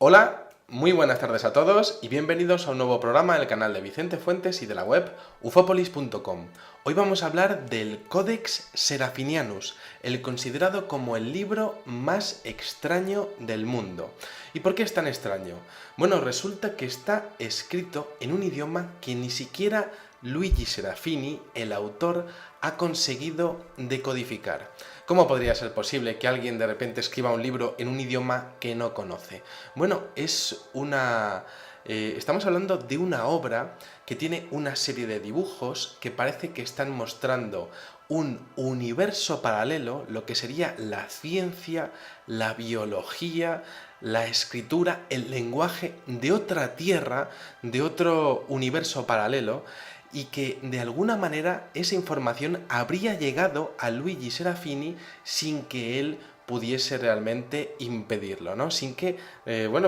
Hola, muy buenas tardes a todos y bienvenidos a un nuevo programa del canal de Vicente Fuentes y de la web ufopolis.com. Hoy vamos a hablar del Codex Serafinianus, el considerado como el libro más extraño del mundo. ¿Y por qué es tan extraño? Bueno, resulta que está escrito en un idioma que ni siquiera Luigi Serafini, el autor, ha conseguido decodificar. ¿Cómo podría ser posible que alguien de repente escriba un libro en un idioma que no conoce? Bueno, estamos hablando de una obra que tiene una serie de dibujos que parece que están mostrando un universo paralelo, lo que sería la ciencia, la biología, la escritura, el lenguaje de otra tierra, de otro universo paralelo, y que de alguna manera esa información habría llegado a Luigi Serafini sin que él pudiese realmente impedirlo, ¿no? Sin que,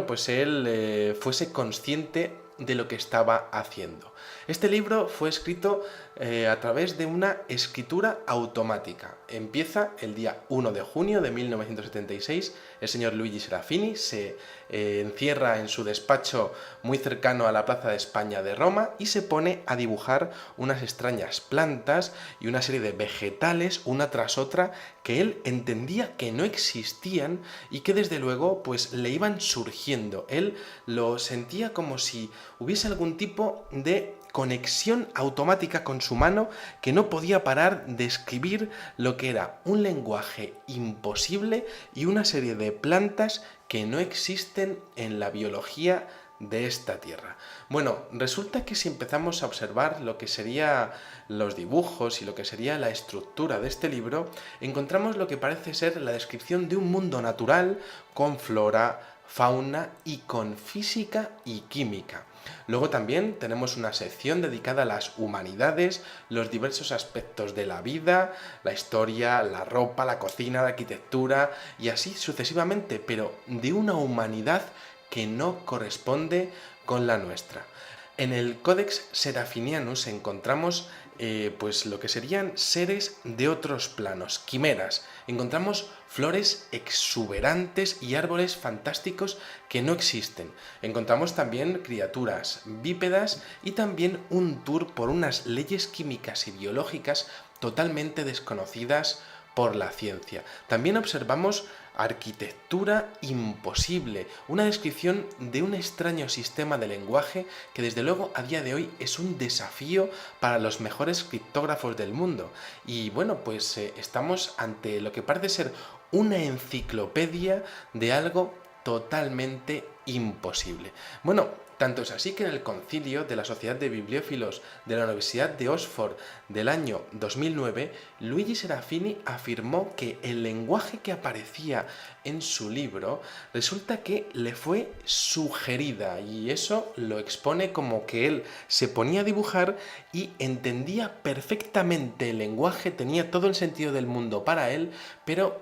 pues él fuese consciente de lo que estaba haciendo. Este libro fue escrito a través de una escritura automática. Empieza el día 1 de junio de 1976. El señor Luigi Serafini se encierra en su despacho muy cercano a la Plaza de España de Roma y se pone a dibujar unas extrañas plantas y una serie de vegetales una tras otra que él entendía que no existían y que desde luego pues le iban surgiendo. Él lo sentía como si hubiese algún tipo de conexión automática con su mano que no podía parar de escribir lo que era un lenguaje imposible y una serie de plantas que no existen en la biología de esta tierra. Bueno, resulta que si empezamos a observar lo que serían los dibujos y lo que sería la estructura de este libro, encontramos lo que parece ser la descripción de un mundo natural con flora, fauna y con física y química. Luego también tenemos una sección dedicada a las humanidades, los diversos aspectos de la vida, la historia, la ropa, la cocina, la arquitectura y así sucesivamente, pero de una humanidad que no corresponde con la nuestra. En el Codex Serafinianus encontramos pues lo que serían seres de otros planos, quimeras. Encontramos flores exuberantes y árboles fantásticos que no existen. Encontramos también criaturas bípedas y también un tour por unas leyes químicas y biológicas totalmente desconocidas por la ciencia. También observamos arquitectura imposible, una descripción de un extraño sistema de lenguaje que desde luego a día de hoy es un desafío para los mejores criptógrafos del mundo. Y bueno, pues estamos ante lo que parece ser una enciclopedia de algo totalmente imposible. Bueno, tanto es así que en el concilio de la Sociedad de Bibliófilos de la Universidad de Oxford del año 2009, Luigi Serafini afirmó que el lenguaje que aparecía en su libro resulta que le fue sugerida, y eso lo expone como que él se ponía a dibujar y entendía perfectamente el lenguaje, tenía todo el sentido del mundo para él, pero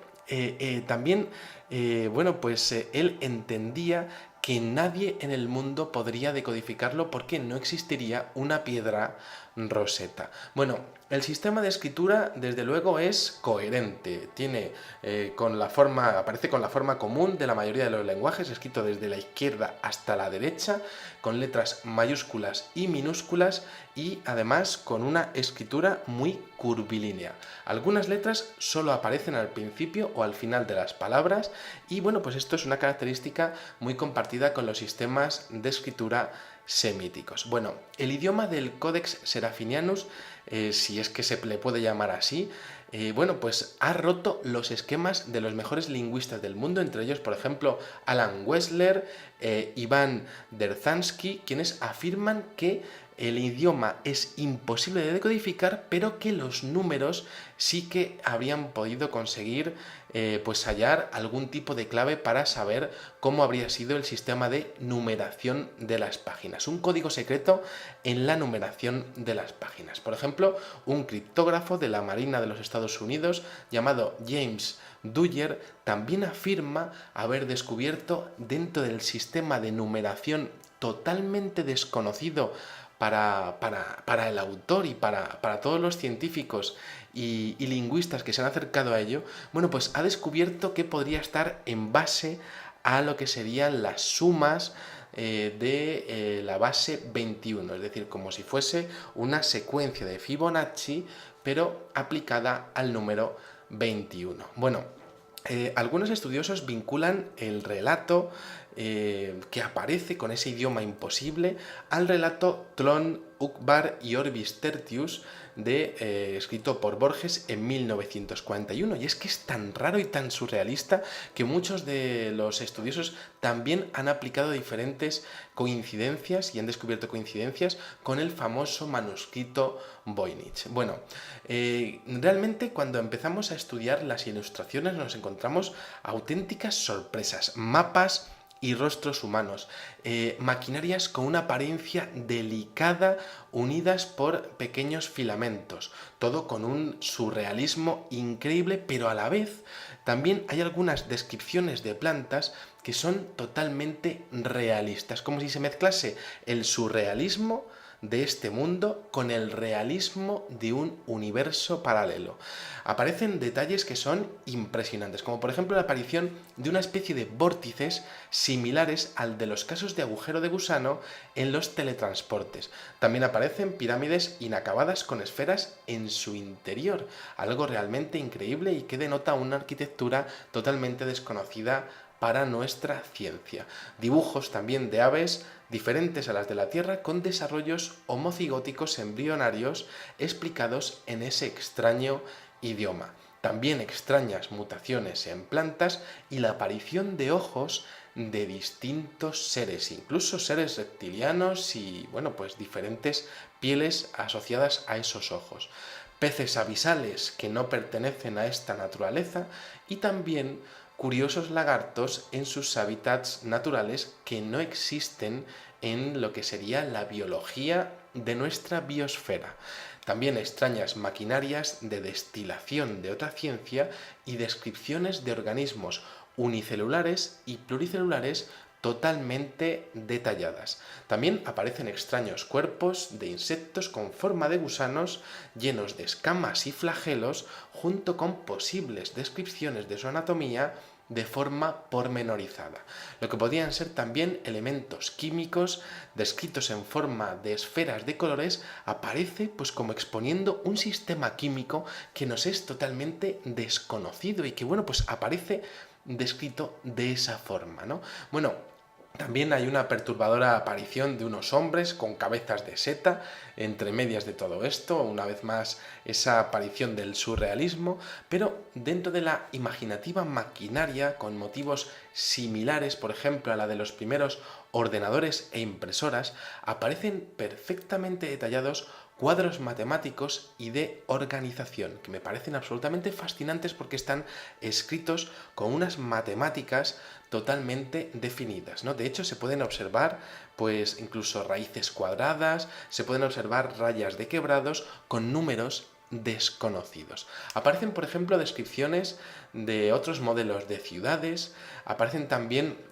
también él entendía que nadie en el mundo podría decodificarlo porque no existiría una piedra Rosetta. Bueno, el sistema de escritura desde luego es coherente, aparece con la forma común de la mayoría de los lenguajes, escrito desde la izquierda hasta la derecha, con letras mayúsculas y minúsculas y además con una escritura muy curvilínea. Algunas letras solo aparecen al principio o al final de las palabras y bueno, pues esto es una característica muy compartida con los sistemas de escritura semíticos. Bueno, el idioma del Codex Serafinianus, si es que se le puede llamar así, pues ha roto los esquemas de los mejores lingüistas del mundo, entre ellos, por ejemplo, Alan Wessler, Iván Derzansky, quienes afirman que el idioma es imposible de decodificar, pero que los números sí que habrían podido conseguir hallar algún tipo de clave para saber cómo habría sido el sistema de numeración de las páginas. Un código secreto en la numeración de las páginas. Por ejemplo, un criptógrafo de la Marina de los Estados Unidos llamado James Dwyer también afirma haber descubierto dentro del sistema de numeración totalmente desconocido para el autor y para todos los científicos y lingüistas que se han acercado a ello, bueno, pues ha descubierto que podría estar en base a lo que serían las sumas de la base 21, es decir, como si fuese una secuencia de Fibonacci, pero aplicada al número 21. Bueno, algunos estudiosos vinculan el relato que aparece con ese idioma imposible al relato Tlön, Uqbar y Orbis Tertius, escrito por Borges en 1941. Y es que es tan raro y tan surrealista que muchos de los estudiosos también han aplicado diferentes coincidencias y han descubierto coincidencias con el famoso manuscrito Voynich. Bueno, realmente cuando empezamos a estudiar las ilustraciones nos encontramos auténticas sorpresas, mapas y rostros humanos, maquinarias con una apariencia delicada unidas por pequeños filamentos, todo con un surrealismo increíble, pero a la vez también hay algunas descripciones de plantas que son totalmente realistas, como si se mezclase el surrealismo de este mundo con el realismo de un universo paralelo. Aparecen detalles que son impresionantes, como por ejemplo la aparición de una especie de vórtices similares al de los casos de agujero de gusano en los teletransportes. También aparecen pirámides inacabadas con esferas en su interior, algo realmente increíble y que denota una arquitectura totalmente desconocida para nuestra ciencia. Dibujos también de aves diferentes a las de la Tierra con desarrollos homocigóticos embrionarios explicados en ese extraño idioma. También extrañas mutaciones en plantas y la aparición de ojos de distintos seres, incluso seres reptilianos y, bueno, pues diferentes pieles asociadas a esos ojos. Peces abisales que no pertenecen a esta naturaleza y también curiosos lagartos en sus hábitats naturales que no existen en lo que sería la biología de nuestra biosfera. También extrañas maquinarias de destilación de otra ciencia y descripciones de organismos unicelulares y pluricelulares totalmente detalladas. También aparecen extraños cuerpos de insectos con forma de gusanos llenos de escamas y flagelos, junto con posibles descripciones de su anatomía de forma pormenorizada. Lo que podían ser también elementos químicos descritos en forma de esferas de colores aparece pues como exponiendo un sistema químico que nos es totalmente desconocido y que bueno pues aparece descrito de esa forma, ¿no? Bueno, también hay una perturbadora aparición de unos hombres con cabezas de seta entre medias de todo esto, una vez más esa aparición del surrealismo, pero dentro de la imaginativa maquinaria con motivos similares, por ejemplo, a la de los primeros ordenadores e impresoras, aparecen perfectamente detallados cuadros matemáticos y de organización, que me parecen absolutamente fascinantes porque están escritos con unas matemáticas totalmente definidas, ¿no? De hecho, se pueden observar pues incluso raíces cuadradas, se pueden observar rayas de quebrados con números desconocidos. Aparecen, por ejemplo, descripciones de otros modelos de ciudades, aparecen también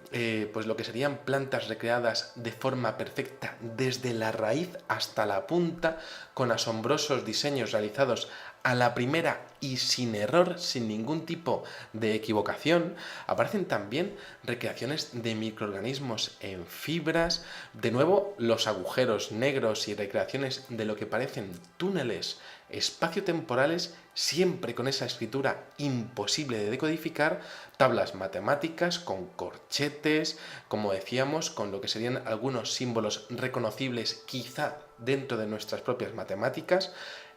pues lo que serían plantas recreadas de forma perfecta desde la raíz hasta la punta, con asombrosos diseños realizados a la primera y sin error, sin ningún tipo de equivocación. Aparecen también recreaciones de microorganismos en fibras, de nuevo los agujeros negros y recreaciones de lo que parecen túneles espaciotemporales, siempre con esa escritura imposible de decodificar, tablas matemáticas con corchetes, como decíamos, con lo que serían algunos símbolos reconocibles quizá dentro de nuestras propias matemáticas,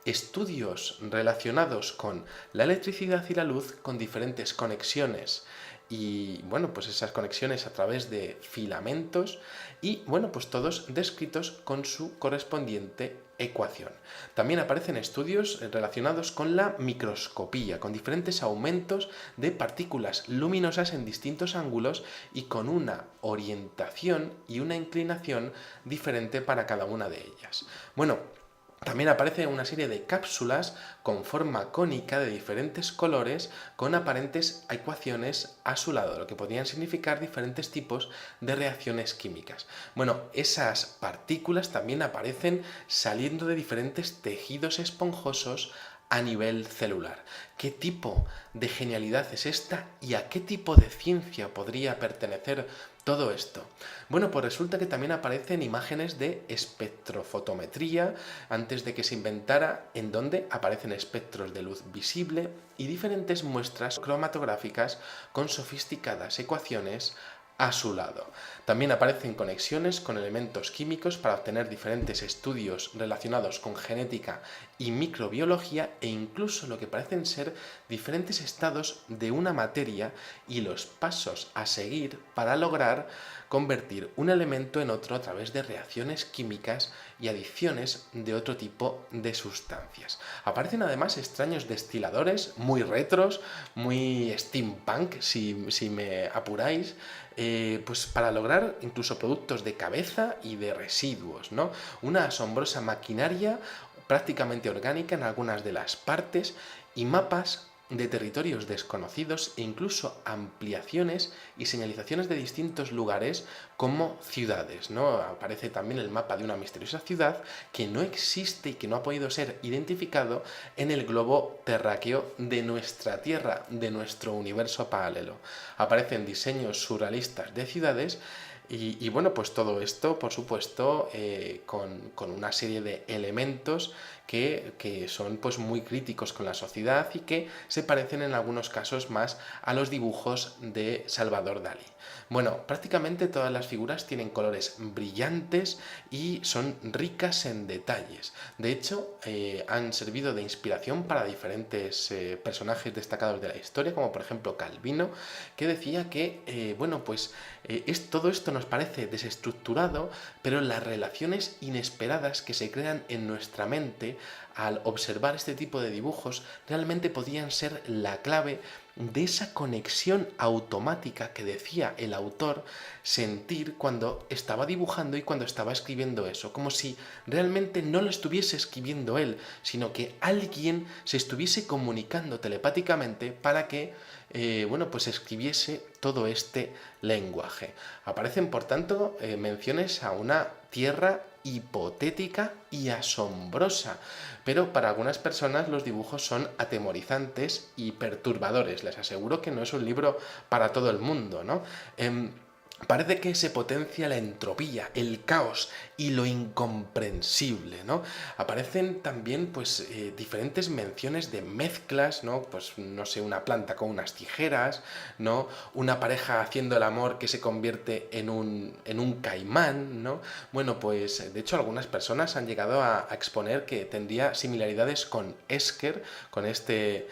estudios relacionados con la electricidad y la luz con diferentes conexiones y bueno, pues esas conexiones a través de filamentos y bueno, pues todos descritos con su correspondiente ecuación. También aparecen estudios relacionados con la microscopía, con diferentes aumentos de partículas luminosas en distintos ángulos y con una orientación y una inclinación diferente para cada una de ellas. Bueno, también aparece una serie de cápsulas con forma cónica de diferentes colores con aparentes ecuaciones a su lado, lo que podrían significar diferentes tipos de reacciones químicas. Bueno, esas partículas también aparecen saliendo de diferentes tejidos esponjosos a nivel celular. ¿Qué tipo de genialidad es esta y a qué tipo de ciencia podría pertenecer todo esto? Bueno, pues resulta que también aparecen imágenes de espectrofotometría antes de que se inventara, en donde aparecen espectros de luz visible y diferentes muestras cromatográficas con sofisticadas ecuaciones a su lado. También aparecen conexiones con elementos químicos para obtener diferentes estudios relacionados con genética y microbiología e incluso lo que parecen ser diferentes estados de una materia y los pasos a seguir para lograr convertir un elemento en otro a través de reacciones químicas y adiciones de otro tipo de sustancias. Aparecen además extraños destiladores muy retros, muy steampunk, si me apuráis, pues para lograr incluso productos de cabeza y de residuos, ¿no? Una asombrosa maquinaria prácticamente orgánica en algunas de las partes y mapas de territorios desconocidos e incluso ampliaciones y señalizaciones de distintos lugares como ciudades, ¿no? Aparece también el mapa de una misteriosa ciudad que no existe y que no ha podido ser identificado en el globo terráqueo de nuestra Tierra, de nuestro universo paralelo. Aparecen diseños surrealistas de ciudades y bueno, pues todo esto, por supuesto, con una serie de elementos que son pues muy críticos con la sociedad y que se parecen en algunos casos más a los dibujos de Salvador Dalí. Bueno, prácticamente todas las figuras tienen colores brillantes y son ricas en detalles. De hecho, han servido de inspiración para diferentes personajes destacados de la historia, como por ejemplo Calvino, que decía que, bueno, pues todo esto nos parece desestructurado, pero las relaciones inesperadas que se crean en nuestra mente al observar este tipo de dibujos realmente podían ser la clave de esa conexión automática que decía el autor sentir cuando estaba dibujando y cuando estaba escribiendo eso, como si realmente no lo estuviese escribiendo él, sino que alguien se estuviese comunicando telepáticamente para que bueno, pues escribiese todo este lenguaje. Aparecen, por tanto, menciones a una tierra hipotética y asombrosa, pero para algunas personas los dibujos son atemorizantes y perturbadores. Les aseguro que no es un libro para todo el mundo, ¿no? Parece que se potencia la entropía, el caos y lo incomprensible, ¿no? Aparecen también, pues, diferentes menciones de mezclas, ¿no? Pues, no sé, una planta con unas tijeras, ¿no? Una pareja haciendo el amor que se convierte en un caimán, ¿no? Bueno, pues, de hecho, algunas personas han llegado a exponer que tendría similaridades con Escher, con este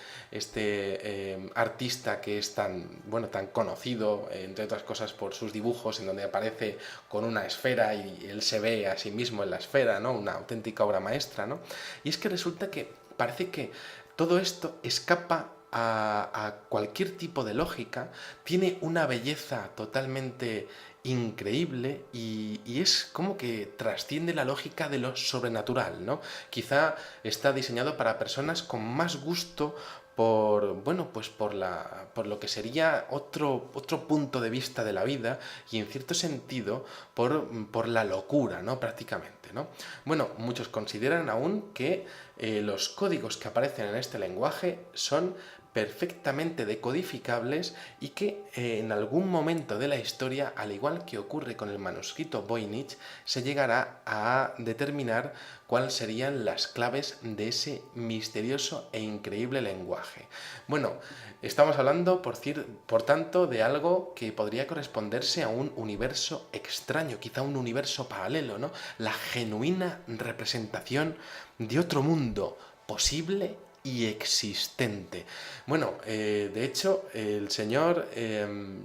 artista que es tan, bueno, tan conocido, entre otras cosas, por sus dibujos en donde aparece con una esfera y él se ve a sí mismo en la esfera, ¿no? Una auténtica obra maestra, ¿no? Y es que resulta que parece que todo esto escapa a cualquier tipo de lógica, tiene una belleza totalmente increíble y es como que trasciende la lógica de lo sobrenatural, ¿no? Quizá está diseñado para personas con más gusto por, bueno, pues por lo que sería otro punto de vista de la vida y en cierto sentido por la locura, ¿no? Prácticamente, ¿no? Bueno, muchos consideran aún que los códigos que aparecen en este lenguaje son perfectamente decodificables y que en algún momento de la historia, al igual que ocurre con el manuscrito Voynich, se llegará a determinar cuáles serían las claves de ese misterioso e increíble lenguaje. Bueno, estamos hablando, por tanto, de algo que podría corresponderse a un universo extraño, quizá un universo paralelo, ¿no? La genuina representación de otro mundo posible y existente. Bueno, de hecho, el señor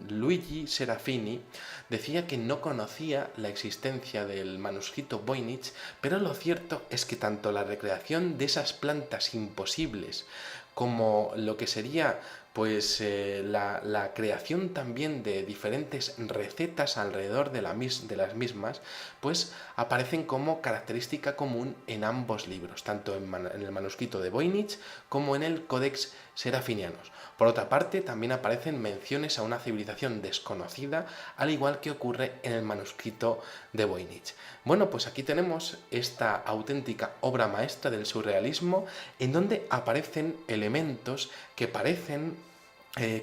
Luigi Serafini decía que no conocía la existencia del manuscrito Voynich, pero lo cierto es que tanto la recreación de esas plantas imposibles como lo que sería pues la creación también de diferentes recetas alrededor de las mismas, pues aparecen como característica común en ambos libros, tanto en el manuscrito de Voynich como en el Codex Serafinianus. Por otra parte, también aparecen menciones a una civilización desconocida, al igual que ocurre en el manuscrito de Voynich. Bueno, pues aquí tenemos esta auténtica obra maestra del surrealismo, en donde aparecen elementos que parecen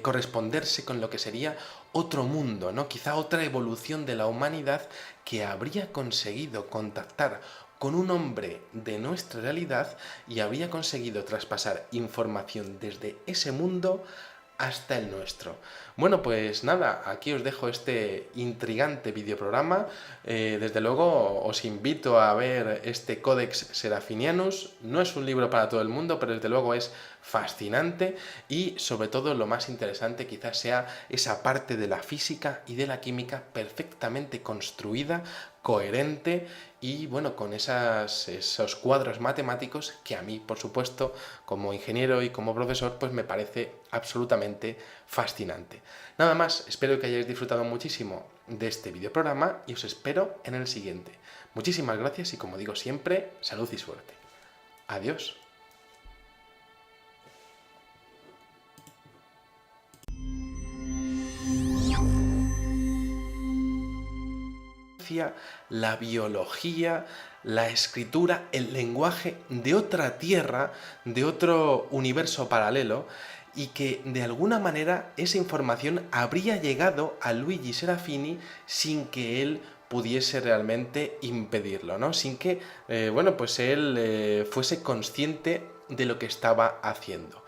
corresponderse con lo que sería otro mundo, ¿no? Quizá otra evolución de la humanidad que habría conseguido contactar con un hombre de nuestra realidad y habría conseguido traspasar información desde ese mundo hasta el nuestro. Bueno, pues nada, aquí os dejo este intrigante videoprograma. Desde luego os invito a ver este Codex Serafinianus. No es un libro para todo el mundo, pero desde luego es fascinante y sobre todo lo más interesante quizás sea esa parte de la física y de la química perfectamente construida, coherente y bueno, con esos cuadros matemáticos que a mí, por supuesto, como ingeniero y como profesor, pues me parece absolutamente fascinante. Nada más, espero que hayáis disfrutado muchísimo de este videoprograma y os espero en el siguiente. Muchísimas gracias y como digo siempre, salud y suerte. Adiós. La biología, la escritura, el lenguaje de otra tierra, de otro universo paralelo, y que de alguna manera esa información habría llegado a Luigi Serafini sin que él pudiese realmente impedirlo, ¿no? Sin que, bueno, pues él fuese consciente de lo que estaba haciendo.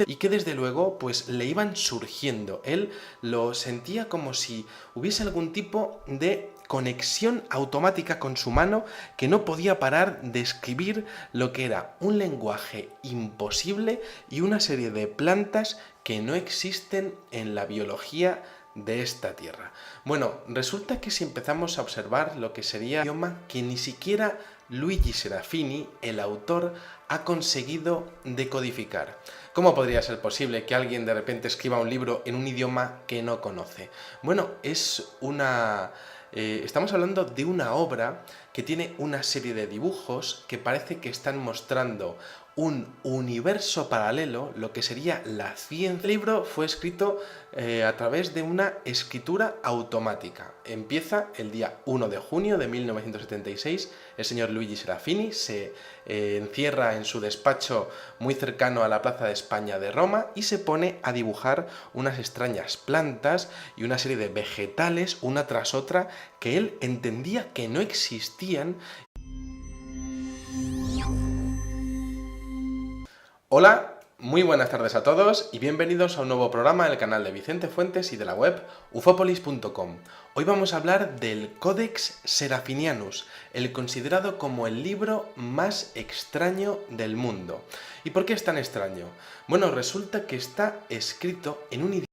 Y que desde luego pues le iban surgiendo. Él lo sentía como si hubiese algún tipo de conexión automática con su mano que no podía parar de escribir lo que era un lenguaje imposible y una serie de plantas que no existen en la biología de esta tierra. Bueno, resulta que si empezamos a observar lo que sería un idioma que ni siquiera Luigi Serafini, el autor, ha conseguido decodificar. ¿Cómo podría ser posible que alguien de repente escriba un libro en un idioma que no conoce? Bueno, estamos hablando de una obra que tiene una serie de dibujos que parece que están mostrando un universo paralelo, lo que sería la ciencia. El libro fue escrito a través de una escritura automática. Empieza el día 1 de junio de 1976. El señor Luigi Serafini se encierra en su despacho muy cercano a la Plaza de España de Roma y se pone a dibujar unas extrañas plantas y una serie de vegetales una tras otra que él entendía que no existían. Hola, muy buenas tardes a todos y bienvenidos a un nuevo programa del canal de Vicente Fuentes y de la web ufopolis.com. Hoy vamos a hablar del Codex Serafinianus, el considerado como el libro más extraño del mundo. ¿Y por qué es tan extraño? Bueno, resulta que está escrito en un idioma